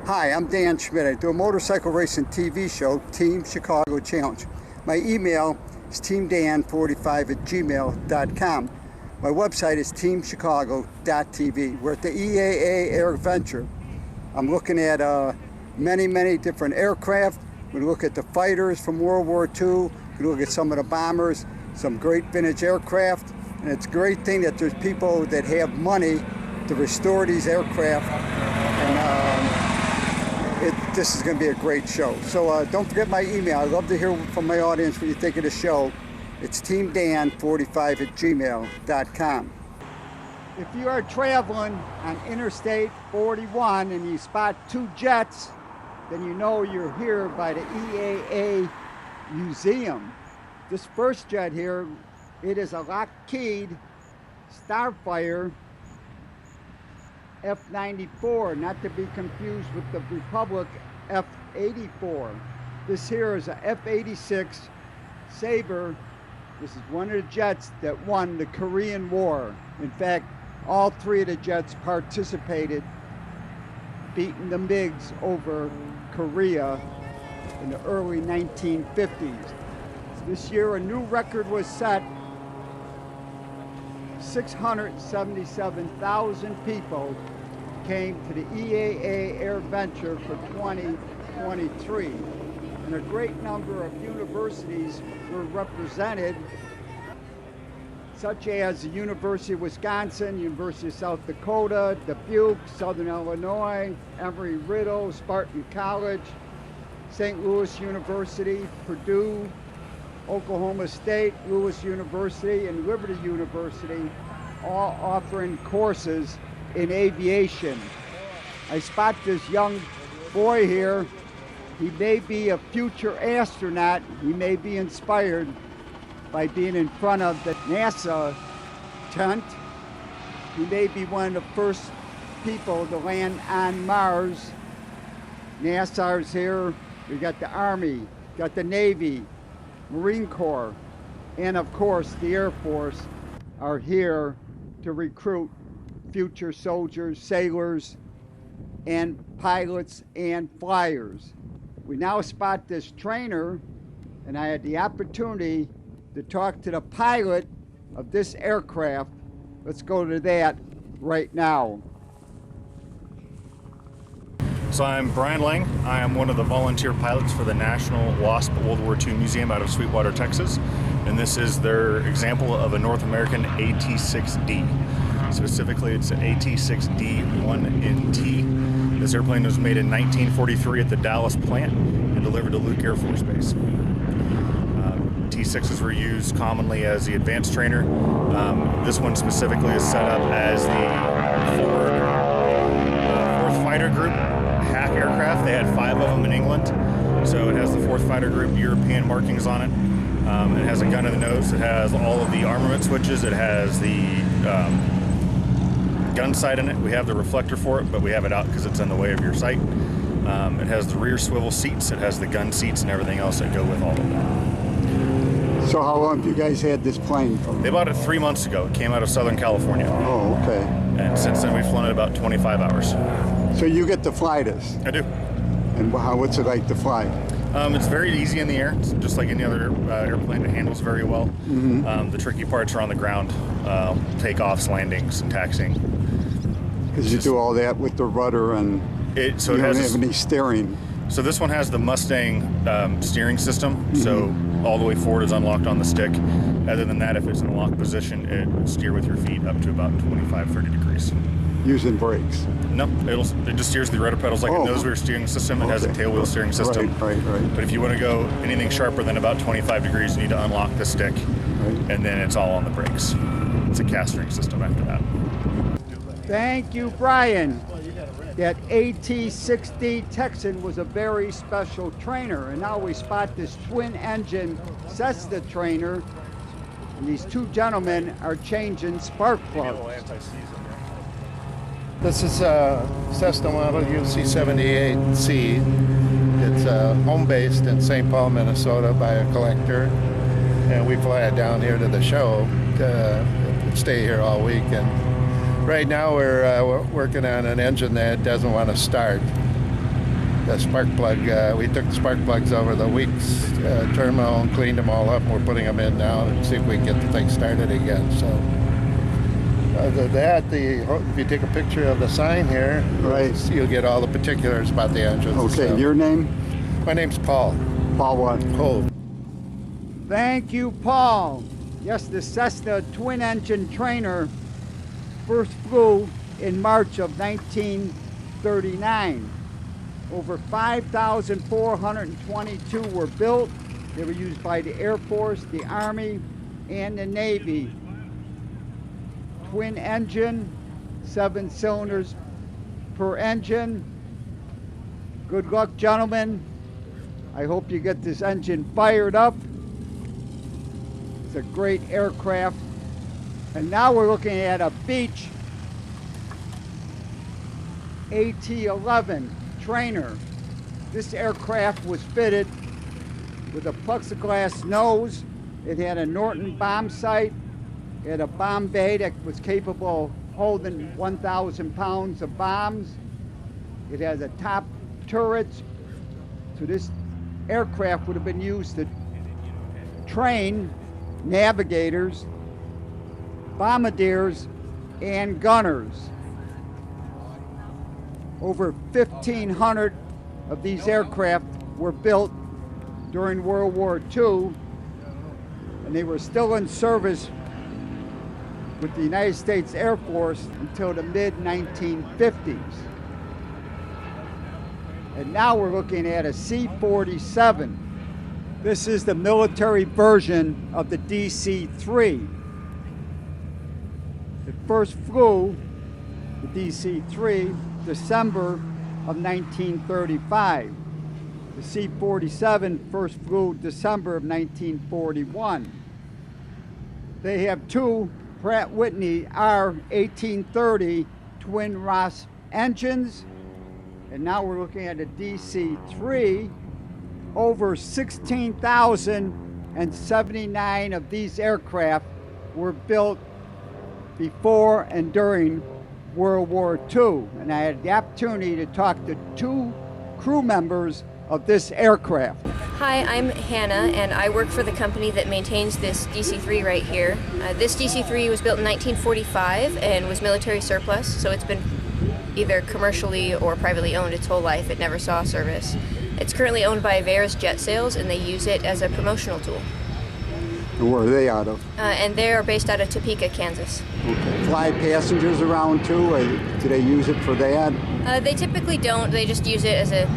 Hi, I'm Dan Schmitt. I do a motorcycle racing TV show, Team Chicago Challenge. My email is teamdan45@gmail.com. My website is teamchicago.tv. We're at the EAA AirVenture. I'm looking at many different aircraft. We're going to look at the fighters from World War II. We're going to look at some of the bombers, some great vintage aircraft. And it's a great thing that there's people that have money to restore these aircraft. And this is going to be a great show. So don't forget my email. I'd love to hear from my audience what you think of the show. It's teamdan45@gmail.com. If you are traveling on Interstate 41 and you spot two jets, then you know you're here by the EAA Museum. This first jet here, it is a Lockheed Starfire F-94, not to be confused with the Republic F-84. This here is a F-86 Sabre. This is one of the jets that won the Korean War. In fact, all three of the jets participated, beating the MiGs over Korea in the early 1950s. This year, a new record was set. 677,000 people came to the EAA AirVenture for 2023. And a great number of universities were represented, such as the University of Wisconsin, University of South Dakota, Dubuque, Southern Illinois, Emory-Riddle, Spartan College, St. Louis University, Purdue, Oklahoma State, Lewis University, and Liberty University, all offering courses in aviation. I spot this young boy here. He may be a future astronaut. He may be inspired by being in front of the NASA tent. He may be one of the first people to land on Mars. NASA's here. We got the Army, got the Navy, Marine Corps, and of course the Air Force are here to recruit future soldiers, sailors, and pilots and flyers. We now spot this trainer, and I had the opportunity to talk to the pilot of this aircraft. Let's go to that right now. So I'm Brian Laing. I am one of the volunteer pilots for the National WASP World War II Museum out of Sweetwater, Texas. And this is their example of a North American AT-6D. Specifically, it's an AT-6D-1NT. This airplane was made in 1943 at the Dallas plant and delivered to Luke Air Force Base. T-6s were used commonly as the advanced trainer. This one specifically is set up as the fourth fighter group hack aircraft. They had 5 of them in England, so it has the 4th Fighter Group European markings on it. It has a gun in the nose. It has all of the armament switches. It has the gun sight in it. We have the reflector for it, but we have it out because it's in the way of your sight. It has the rear swivel seats. It has the gun seats and everything else that go with all of that. So how long have you guys had this plane? They bought it 3 months ago. It came out of Southern California. Oh, okay. And since then we've flown it about 25 hours. So you get to fly this? I do. And what's it like to fly? It's very easy in the air. It's just like any other airplane. It handles very well. Mm-hmm. The tricky parts are on the ground. Takeoffs, landings, and taxiing. Because you do all that with the rudder and you don't have any steering. So this one has the Mustang steering system. Mm-hmm. So all the way forward is unlocked on the stick. Other than that, if it's in a locked position, it will steer with your feet up to about 25-30 degrees. Using brakes? No, it just steers the rudder pedals like a nose wheel steering system. It has a tail wheel steering system. Right. But if you want to go anything sharper than about 25 degrees, you need to unlock the stick, and then it's all on the brakes. It's a cast steering system after that. Thank you, Brian. That AT-6D Texan was a very special trainer, and now we spot this twin-engine Cessna trainer, and these two gentlemen are changing spark plugs. This is a Cessna model UC-78C. It's home-based in St. Paul, Minnesota by a collector, and we fly it down here to the show to stay here all week. And right now we're working on an engine that doesn't want to start. the spark plug. We took the spark plugs over the week's terminal and cleaned them all up, and we're putting them in now and see if we can get the thing started again. So other than that, if you take a picture of the sign here, right, you'll get all the particulars about the engines. Okay, so. your name? My name's Paul. Paul what? Hove. Thank you, Paul. Yes, the Cessna twin-engine trainer first flew in March of 1939. Over 5,422 were built. They were used by the Air Force, the Army, and the Navy. Twin engine, 7 cylinders per engine. Good luck, gentlemen. I hope you get this engine fired up. It's a great aircraft. And now we're looking at a Beech AT-11 trainer. This aircraft was fitted with a plexiglass nose. It had a Norton bomb sight. It had a bomb bay that was capable of holding 1,000 pounds of bombs. It has a top turret. So this aircraft would have been used to train navigators, bombardiers, and gunners. Over 1,500 of these aircraft were built during World War II, and they were still in service with the United States Air Force until the mid-1950s. And now we're looking at a C-47. This is the military version of the DC-3. It first flew, the DC-3, December of 1935. The C-47 first flew December of 1941. They have 2 Pratt Whitney R1830 twin Ross engines. And now we're looking at a DC-3. Over 16,079 of these aircraft were built before and during World War II. And I had the opportunity to talk to 2 crew members of this aircraft. Hi, I'm Hannah, and I work for the company that maintains this DC-3 right here. This DC-3 was built in 1945 and was military surplus, so it's been either commercially or privately owned its whole life. It never saw service. It's currently owned by Vaerus Jet Sales, and they use it as a promotional tool. Where are they out of? And they are based out of Topeka, Kansas. Okay. Fly passengers around too? Or do they use it for that? They typically don't. They just use it as a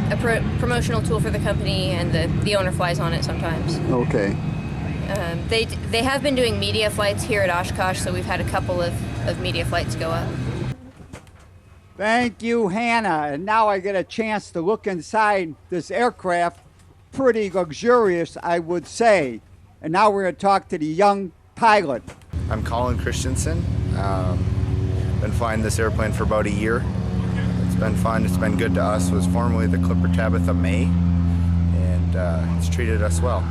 promotional tool for the company, and the owner flies on it sometimes. Okay. They have been doing media flights here at Oshkosh, so we've had a couple of media flights go up. Thank you, Hannah. And now I get a chance to look inside this aircraft. Pretty luxurious, I would say. And now we're going to talk to the young pilot. I'm Collin Christenson. Been flying this airplane for about a year. It's been fun. It's been good to us. It was formerly the Clipper Tabitha May, and it's treated us well.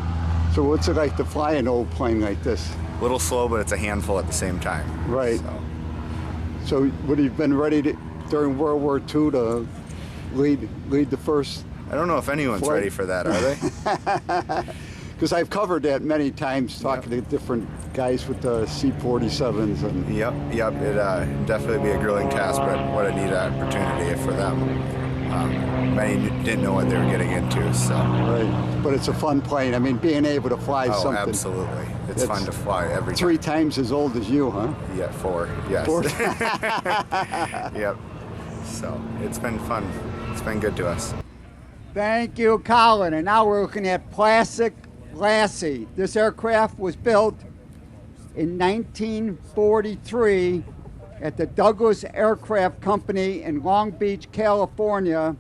So what's it like to fly an old plane like this? A little slow, but it's a handful at the same time. Right. So would you have been ready to, during World War II to lead the first? I don't know if anyone's flight? ready for that, are they? Because I've covered that many times talking to different guys with the C-47s. And Yep. It'd definitely be a grueling task, but what a neat opportunity for them. Many didn't know what they were getting into, so. Right. But it's a fun plane. I mean, being able to fly something. Oh, absolutely. It's fun to fly every time. 3 times as old as you, huh? Yeah, 4. Yes. 4. Yep. So it's been fun. It's been good to us. Thank you, Collin. And now we're looking at Classic Lassie. This aircraft was built in 1943 at the Douglas Aircraft Company in Long Beach, California,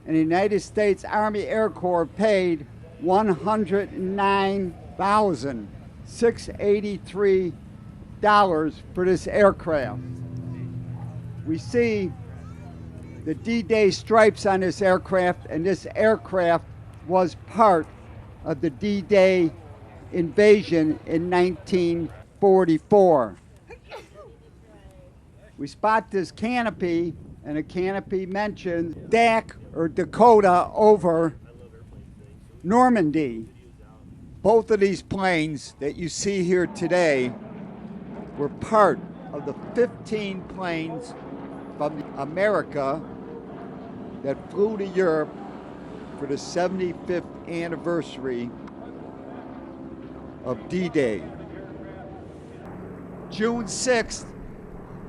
and the United States Army Air Corps paid $109,683 for this aircraft. We see the D-Day stripes on this aircraft, and this aircraft was part of the D-Day invasion in 1944. We spot this canopy and a canopy mentions DAC or Dakota over Normandy. Both of these planes that you see here today were part of the 15 planes from America that flew to Europe for the 75th anniversary of D-Day. June 6th,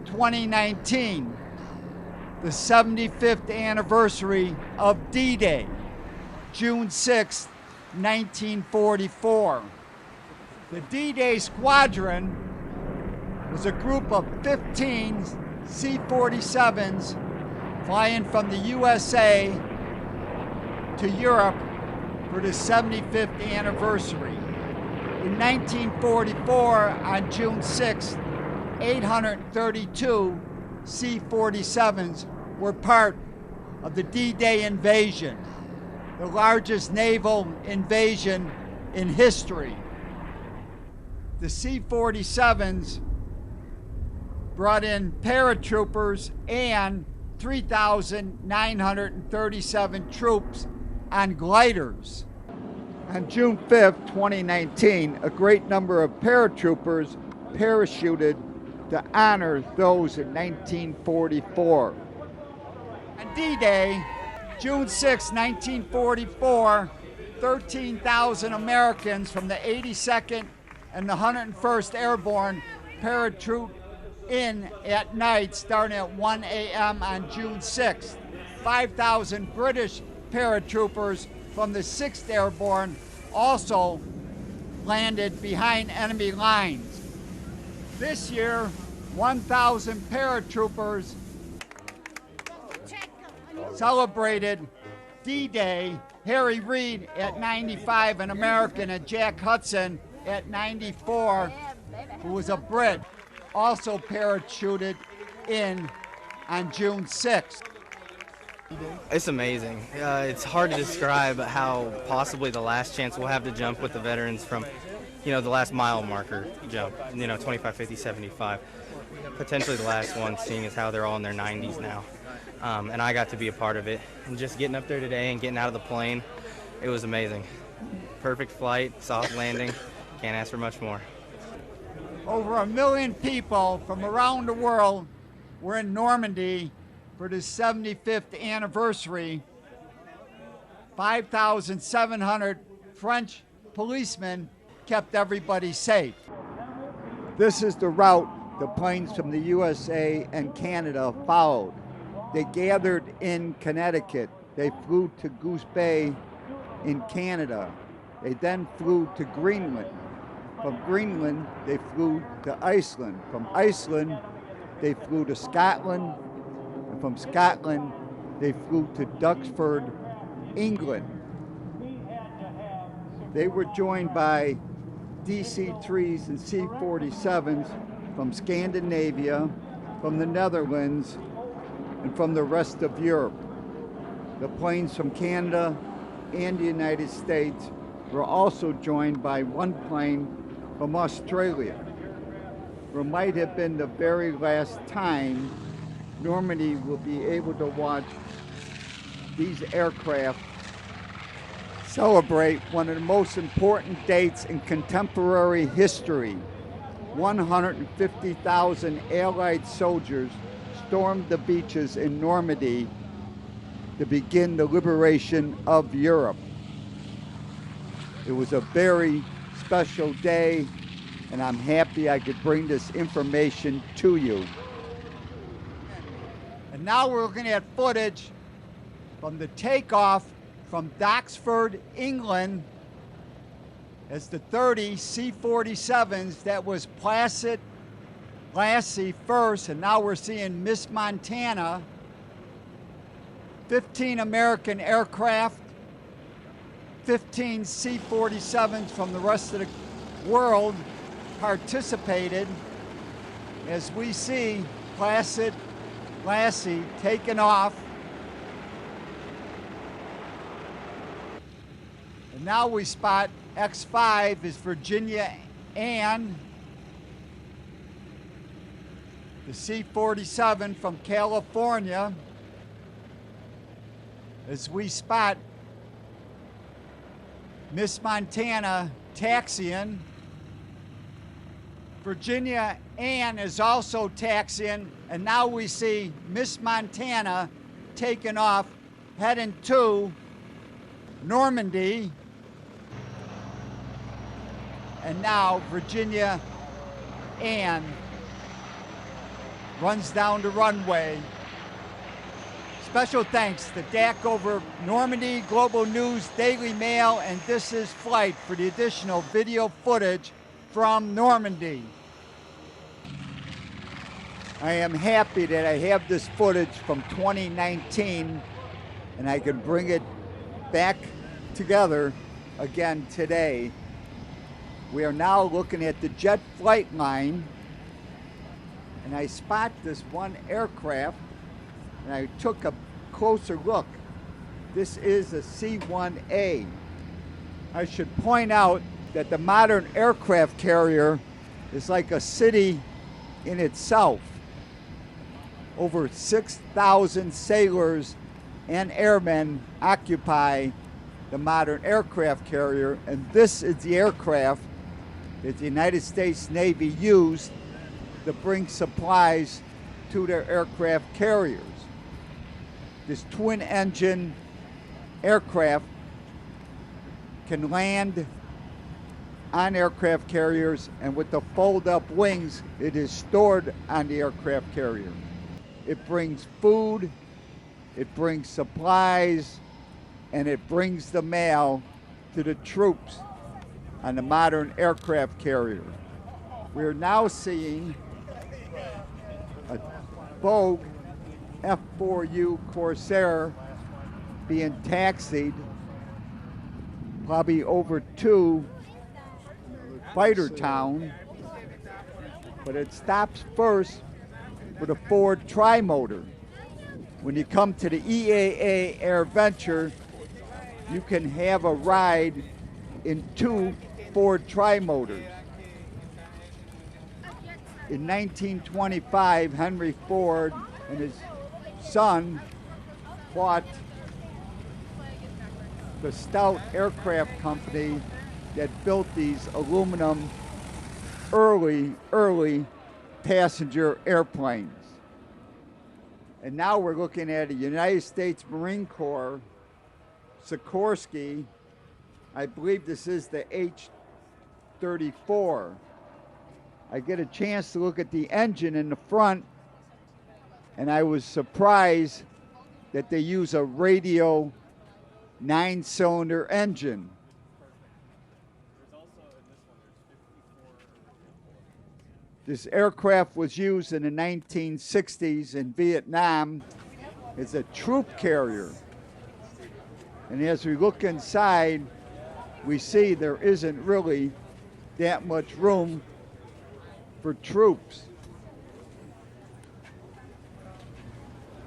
2019, the 75th anniversary of D-Day. June 6th, 1944. The D-Day Squadron was a group of 15 C-47s flying from the USA to Europe for the 75th anniversary. In 1944, on June 6th, 832 C-47s were part of the D-Day invasion, the largest naval invasion in history. The C-47s brought in paratroopers and 3,937 troops on gliders. On June 5th, 2019, a great number of paratroopers parachuted to honor those in 1944. On D-Day, June 6, 1944, 13,000 Americans from the 82nd and the 101st Airborne paratrooped in at night starting at 1 a.m. on June 6th. 5,000 British paratroopers from the 6th Airborne also landed behind enemy lines. This year, 1,000 paratroopers celebrated D-Day. Harry Reid at 95, an American, and Jack Hudson at 94, who was a Brit, also parachuted in on June 6th. It's amazing. It's hard to describe how possibly the last chance we'll have to jump with the veterans from, the last mile marker jump, 25, 50, 75. Potentially the last one, seeing as how they're all in their 90s now. And I got to be a part of it. And just getting up there today and getting out of the plane, it was amazing. Perfect flight, soft landing. Can't ask for much more. Over 1 million people from around the world were in Normandy for the 75th anniversary. 5,700 French policemen kept everybody safe. This is the route the planes from the USA and Canada followed. They gathered in Connecticut. They flew to Goose Bay in Canada. They then flew to Greenland. From Greenland, they flew to Iceland. From Iceland, they flew to Scotland. And from Scotland, they flew to Duxford, England. They were joined by DC-3s and C-47s from Scandinavia, from the Netherlands, and from the rest of Europe. The planes from Canada and the United States were also joined by one plane from Australia. It might have been the very last time Normandy will be able to watch these aircraft celebrate one of the most important dates in contemporary history. 150,000 Allied soldiers stormed the beaches in Normandy to begin the liberation of Europe. It was a very special day, and I'm happy I could bring this information to you. And now we're looking at footage from the takeoff from Duxford, England, as the 30 C-47s that was Placid Lassie first, and now we're seeing Miss Montana. 15 American aircraft, 15 C-47s from the rest of the world participated as we see Placid Lassie taking off. And now we spot X5 is Virginia Ann. The the C-47 from California, as we spot Miss Montana taxiing. Virginia Ann is also taxiing, and now we see Miss Montana taking off, heading to Normandy. And now Virginia Ann runs down the runway. Special thanks to DAC over Normandy, Global News, Daily Mail, and This Is Flight for the additional video footage from Normandy. I am happy that I have this footage from 2019 and I can bring it back together again today. We are now looking at the jet flight line, and I spot this one aircraft, and I took a closer look. This is a C-1A. I should point out that the modern aircraft carrier is like a city in itself. Over 6,000 sailors and airmen occupy the modern aircraft carrier, and this is the aircraft that the United States Navy used to bring supplies to their aircraft carriers. This twin-engine aircraft can land on aircraft carriers, and with the fold-up wings, it is stored on the aircraft carrier. It brings food, it brings supplies, and it brings the mail to the troops on the modern aircraft carrier. We're now seeing a Vogue F-4U Corsair being taxied probably over to Fighter Town, but it stops first with a Ford Tri-Motor. When you come to the EAA AirVenture, you can have a ride in 2 Ford Tri-Motors. In 1925, Henry Ford and his son bought the Stout Aircraft Company that built these aluminum early passenger airplanes. And now we're looking at a United States Marine Corps Sikorsky. I believe this is the H-34. I get a chance to look at the engine in the front, and I was surprised that they use a radial 9-cylinder engine. This aircraft was used in the 1960s in Vietnam as a troop carrier. And as we look inside, we see there isn't really that much room for troops.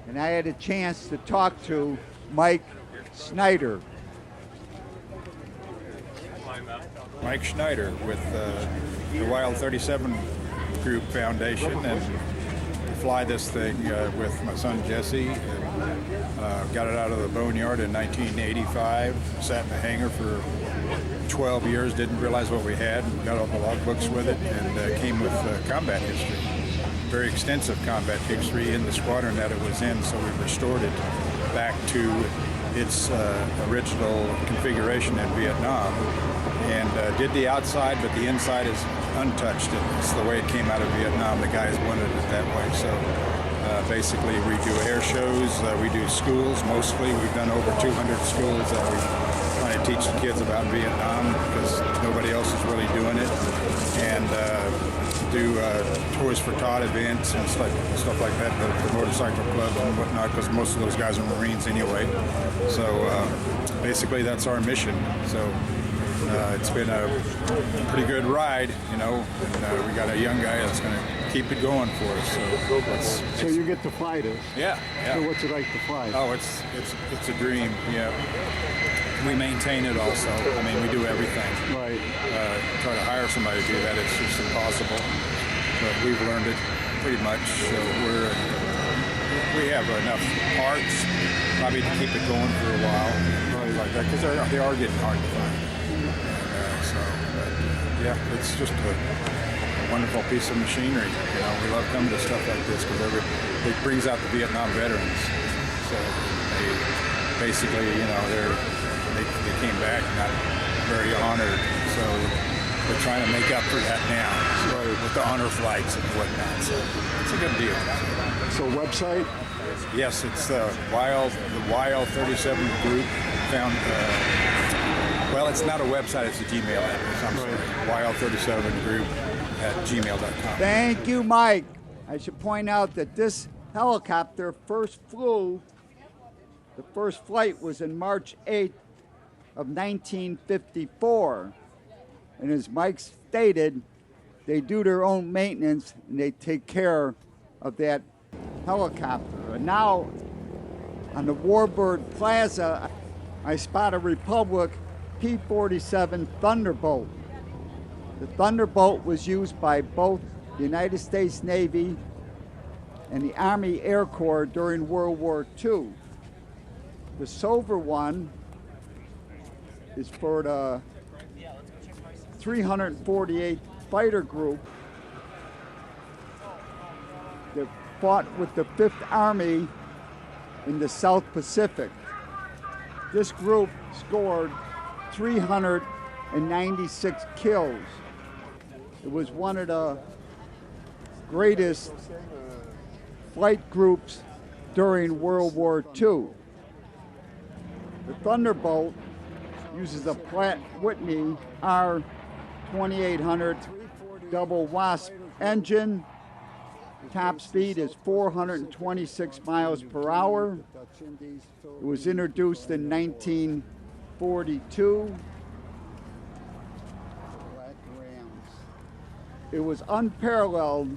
And I had a chance to talk to Mike Sheider. Mike Sheider with the Wild 37 Group Foundation, and fly this thing with my son Jesse. Got it out of the boneyard in 1985, sat in the hangar for 12 years, didn't realize what we had, and got all the logbooks with it, and came with combat history. Very extensive combat history in the squadron that it was in, so we restored it back to its original configuration in Vietnam, and did the outside, but the inside is untouched. It's the way it came out of Vietnam. The guys wanted it that way. So basically we do air shows, we do schools mostly. We've done over 200 schools that we try to teach the kids about Vietnam because nobody else is really doing it. And do Toys for Todd events and stuff like that, the motorcycle clubs and whatnot, because most of those guys are Marines anyway. So basically that's our mission. So it's been a pretty good ride, you know, and we got a young guy that's going to keep it going for us. So you get to fly this? Yeah. So what's it like to fly? Oh, it's a dream. Yeah. We maintain it also. I mean, we do everything. Right. Try to hire somebody to do that, it's just impossible. But we've learned it. pretty much. So we have enough parts probably to keep it going for a while, like that, because they are getting hard to find. Yeah, it's just a wonderful piece of machinery. You know, we love coming to stuff like this because it brings out the Vietnam veterans. So they basically, you know, they came back not very honored. So we're trying to make up for that now with the honor flights and whatnot. So it's a good deal. So website? Yes, it's the Wild 37 group found. Well, it's not a website, it's a Gmail address. I'm sorry. wild37group@gmail.com. Thank you, Mike. I should point out that this helicopter first flew, the first flight was in March 8th of 1954. And as Mike stated, they do their own maintenance and they take care of that helicopter. And now on the Warbird Plaza, I spot a Republic P-47 Thunderbolt. The Thunderbolt was used by both the United States Navy and the Army Air Corps during World War II. The silver one is for the 348th Fighter Group that fought with the 5th Army in the South Pacific. This group scored 396 kills. It was one of the greatest flight groups during World War II. The Thunderbolt uses a Pratt Whitney R2800 double WASP engine. Top speed is 426 miles per hour. It was introduced in 1942. It was unparalleled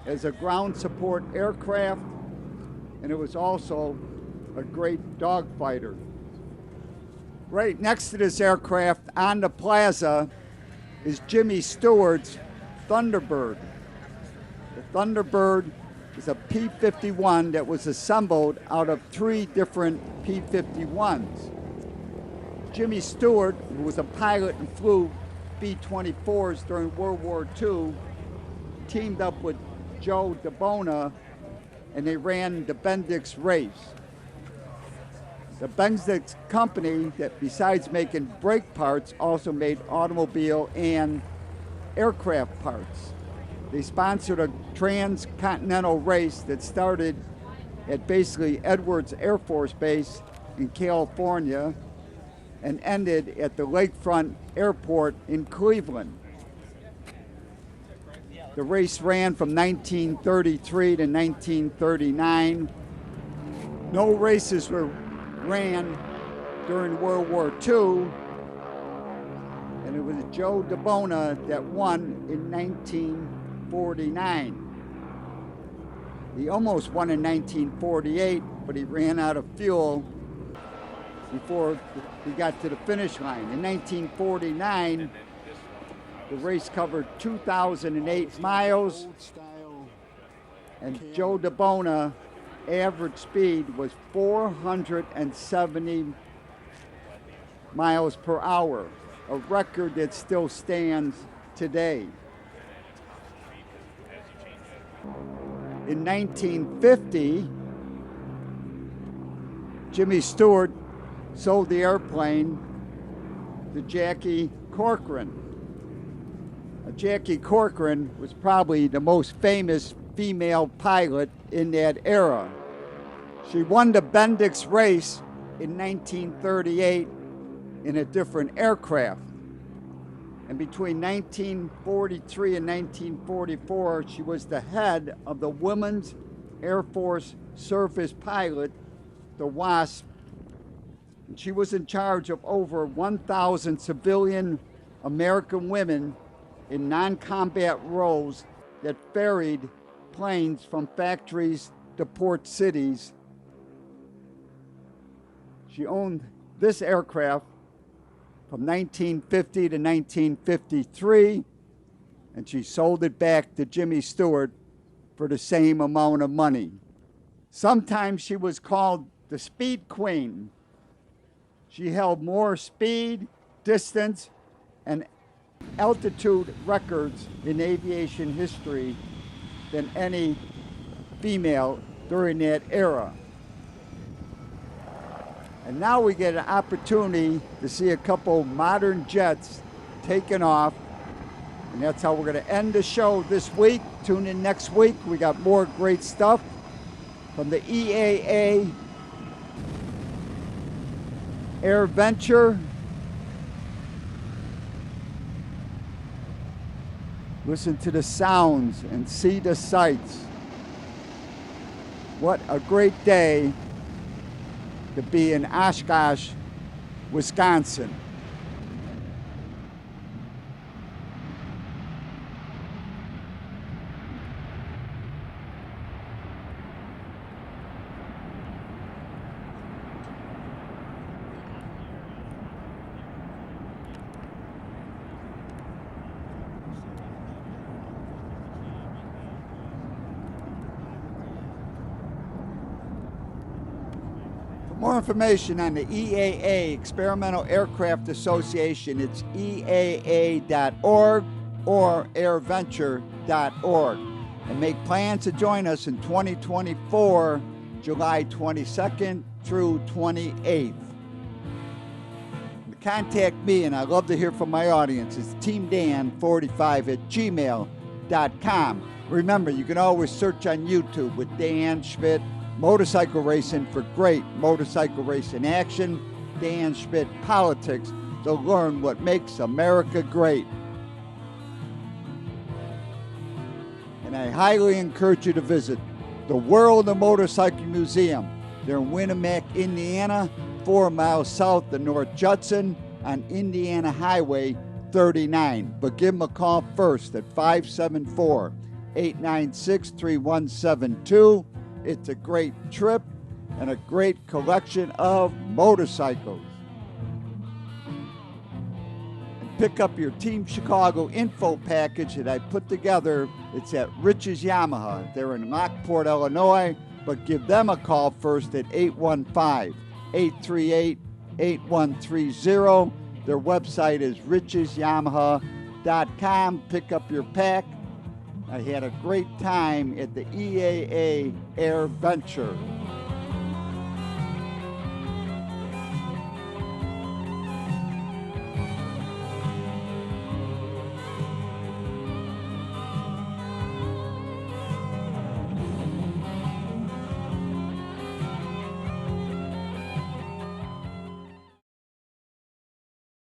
as a ground support aircraft, and it was also a great dogfighter. Right next to this aircraft on the plaza is Jimmy Stewart's Thunderbird. The Thunderbird is a P-51 that was assembled out of 3 different P-51s. Jimmy Stewart, who was a pilot and flew B-24s during World War II, teamed up with Joe DeVona, and they ran the Bendix race. The Bendix company, that besides making brake parts, also made automobile and aircraft parts. They sponsored a transcontinental race that started at basically Edwards Air Force Base in California and ended at the Lakefront Airport in Cleveland. The race ran from 1933 to 1939. No races were ran during World War II, and it was Joe DeVona that won in 1949. He almost won in 1948, but he ran out of fuel before he got to the finish line. In 1949, the race covered 2,008 miles, and Joe DeVona average speed was 470 miles per hour, a record that still stands today. In 1950, Jimmy Stewart sold the airplane to Jackie Cochran. Jackie Cochran was probably the most famous female pilot in that era. She won the Bendix race in 1938 in a different aircraft. And between 1943 and 1944, she was the head of the Women's Air Force Surface Pilot, the WASP. And she was in charge of over 1,000 civilian American women in non-combat roles that ferried planes from factories to port cities. She owned this aircraft from 1950 to 1953, and she sold it back to Jimmy Stewart for the same amount of money. Sometimes she was called the Speed Queen. She held more speed, distance, and altitude records in aviation history than any female during that era. And now we get an opportunity to see a couple modern jets taking off. And that's how we're going to end the show this week. Tune in next week. We got more great stuff from the EAA AirVenture. Listen to the sounds and see the sights. What a great day to be in Oshkosh, Wisconsin. More information on the EAA, Experimental Aircraft Association, it's EAA.org or airventure.org. And make plans to join us in 2024, July 22nd through 28th. Contact me, and I love to hear from my audience. It's teamdan45@gmail.com. Remember, you can always search on YouTube with Dan Schmitt Motorcycle Racing for great motorcycle racing action, Dan Schmitt Politics to learn what makes America great. And I highly encourage you to visit the World of Motorcycle Museum. They're in Winamac, Indiana, 4 miles south of North Judson on Indiana Highway 39. But give them a call first at 574-896-3172. It's a great trip and a great collection of motorcycles. And pick up your Team Chicago info package that I put together. It's at Rich's Yamaha. They're in Lockport, Illinois, but give them a call first at 815-838-8130. Their website is richesyamaha.com. Pick up your pack. I had a great time at the EAA AirVenture.